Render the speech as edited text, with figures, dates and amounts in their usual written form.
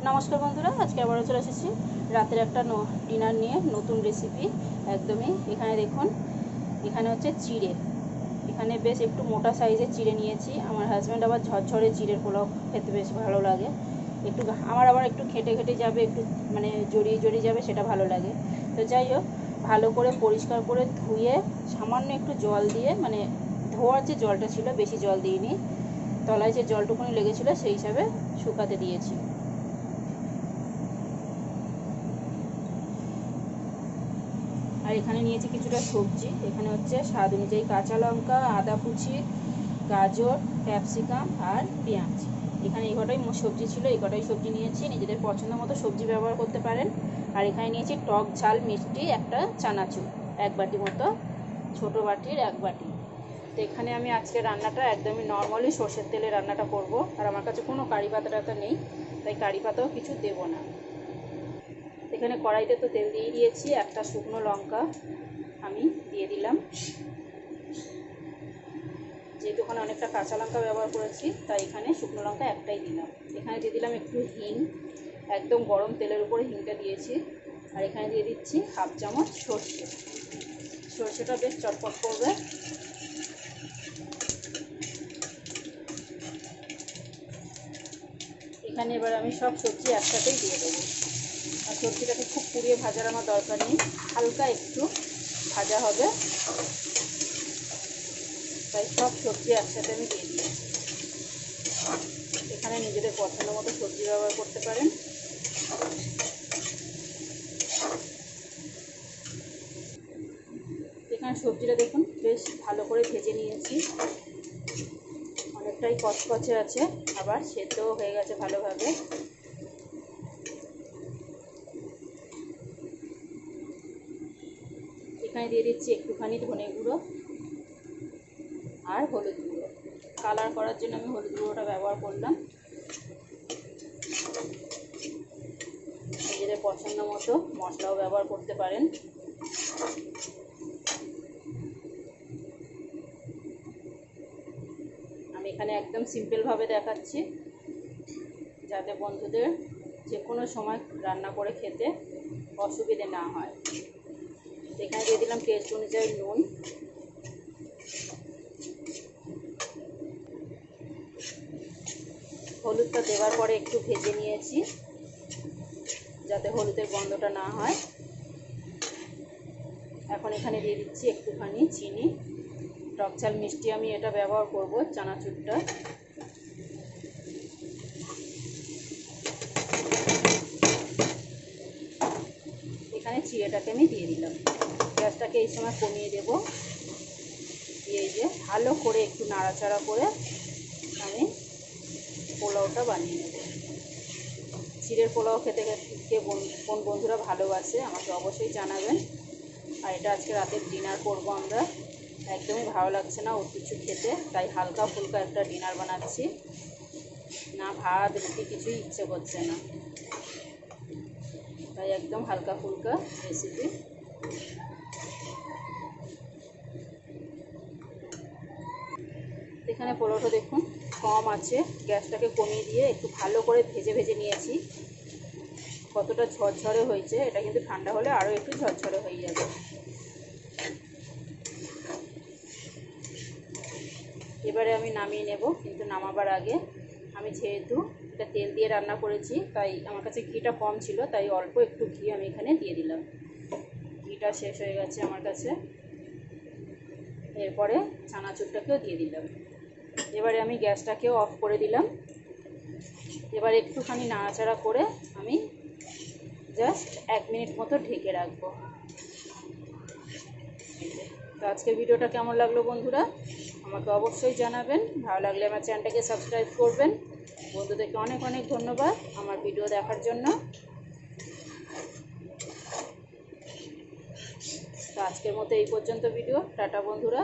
নমস্কার বন্ধুরা, আজকে আবারও চলে এসেছি রাতের একটা ডিনার নিয়ে, নতুন রেসিপি একদমই। এখানে দেখুন, এখানে হচ্ছে চিড়ে, এখানে বেশ একটু মোটা সাইজের চিড়ে নিয়েছি। আমার হাজব্যান্ড আবার ঝরঝরে চিড়ের পোলাও খেতে বেশ ভালো লাগে। একটু আমার আবার একটু ঘেঁটে ঘেঁটে যাবে, একটু মানে জড়িয়ে জড়িয়ে যাবে, সেটা ভালো লাগে। তো যাই হোক, ভালো করে পরিষ্কার করে ধুয়ে সামান্য একটু জল দিয়ে, মানে ধোয়ার যে জলটা ছিল, বেশি জল দিইনি, তলায় যে জলটুকুনি লেগেছিলো সেই হিসাবে শুকাতে দিয়েছি। আর এখানে নিয়েছি কিছুটা সবজি। এখানে হচ্ছে স্বাদ অনুযায়ী কাঁচা লঙ্কা, আদা কুচি, গাজর, ক্যাপসিকাম আর পেঁয়াজ। এখানে এই কটাই সবজি ছিল, এই কটাই সবজি নিয়েছি। নিজেদের পছন্দ মতো সবজি ব্যবহার করতে পারেন। আর এখানে নিয়েছি টক ঝাল মিষ্টি একটা চানাচুর, 1 বাটি মতো, ছোটো বাটির 1 বাটি। তো এখানে আমি আজকে রান্নাটা একদমই নর্মালি সর্ষের তেলে রান্নাটা করব। আর আমার কাছে কোনো কারি পাতা টাতা নেই, তাই কারি পাতাও কিছু দেবো না। এখানে কড়াইতে তো তেল দিয়ে দিয়েছি। একটা শুকনো লঙ্কা আমি দিয়ে দিলাম, যেহেতু ওখানে অনেকটা কাঁচা লঙ্কা ব্যবহার করেছি তাই এখানে শুকনো লঙ্কা একটাই দিলাম। এখানে দিয়ে দিলাম একটু হিং, একদম গরম তেলের উপরে হিংটা দিয়েছি। আর এখানে দিয়ে দিচ্ছি 1/2 চামচ সর্ষে। সর্ষেটা বেশ চটপট করবে। এখানে এবার আমি সব সবজি একসাথেই দিয়ে দেবো। আর সবজিটাকে খুব পুড়িয়ে ভাজার আমার দরকার নেই, হালকা একটু ভাজা হবে, তাই সব সবজি একসাথে আমি দিয়ে দিই। এখানে নিজেদের পছন্দ মতো সবজি ব্যবহার করতে পারেন। এখানে সবজিটা দেখুন বেশ ভালো করে ভেজে নিয়েছি, অনেকটাই কচকচে আছে, আবার সেদ্ধও হয়ে গেছে ভালোভাবে। এখানে দিয়ে দিচ্ছি একটুখানি ধনে গুঁড়ো আর হলুদ গুঁড়ো। কালার করার জন্য আমি হলুদ গুঁড়োটা ব্যবহার করলাম। নিজেদের পছন্দ মতো মশলাও ব্যবহার করতে পারেন। আমি এখানে একদম সিম্পলভাবে দেখাচ্ছি, যাতে বন্ধুদের যে কোনো সময় রান্না করে খেতে অসুবিধে না হয়। এখানে দিয়ে দিলাম টেস্ট অনুযায়ী নুন। হলুদটা দেওয়ার পরে একটু ভেজে নিয়েছি, যাতে হলুদের গন্ধটা না হয়। এখন এখানে দিয়ে দিচ্ছি একটুখানি চিনি। টক ঝাল মিষ্টি আমি এটা ব্যবহার করব, চানাচুরটা। এখানে চিড়েটাকে আমি দিয়ে দিলাম। গ্যাসটাকে এই সময় কমিয়ে দেব, দিয়ে যে ভালো করে একটু নাড়াচাড়া করে আমি পোলাওটা বানিয়ে নেব। চিড়ের পোলাও খেতে কোন বন্ধুরা ভালোবাসে আমাকে অবশ্যই জানাবেন। আর এটা আজকে রাতের ডিনার করব আমরা। একদমই ভালো লাগছে না ওর কিছু খেতে, তাই হালকা ফুলকা একটা ডিনার বানাচ্ছি। না ভাত রুটি কিছুই ইচ্ছে করছে না, তাই একদম হালকা ফুলকা রেসিপি। এখানে পোলাওটা দেখুন কম আছে, গ্যাসটাকে কমিয়ে দিয়ে একটু ভালো করে ভেজে ভেজে নিয়েছি। কতটা ঝরঝরে হয়েছে, এটা কিন্তু ঠান্ডা হলে আরও একটু ঝরঝরে হয়ে যাবে। এবারে আমি নামিয়ে নেব, কিন্তু নামাবার আগে আমি যেহেতু এটা তেল দিয়ে রান্না করেছি, তাই আমার কাছে ঘিটা কম ছিল, তাই অল্প একটু ঘি আমি এখানে দিয়ে দিলাম। ঘিটা শেষ হয়ে গেছে আমার কাছে। এরপরে চানাচুরটাকেও দিয়ে দিলাম। এবারে আমি গ্যাসটাকেও অফ করে দিলাম। এবার একটুখানি নাড়াচাড়া করে আমি জাস্ট 1 মিনিট মতো ঢেকে রাখবো। তো আজকের ভিডিওটা কেমন লাগলো বন্ধুরা আমাকে অবশ্যই জানাবেন। ভালো লাগলে আমার চ্যানেলটাকে সাবস্ক্রাইব করবেন। বন্ধুদেরকে অনেক অনেক ধন্যবাদ আমার ভিডিও দেখার জন্য। তো আজকের মতো এই পর্যন্ত ভিডিও। টাটা বন্ধুরা।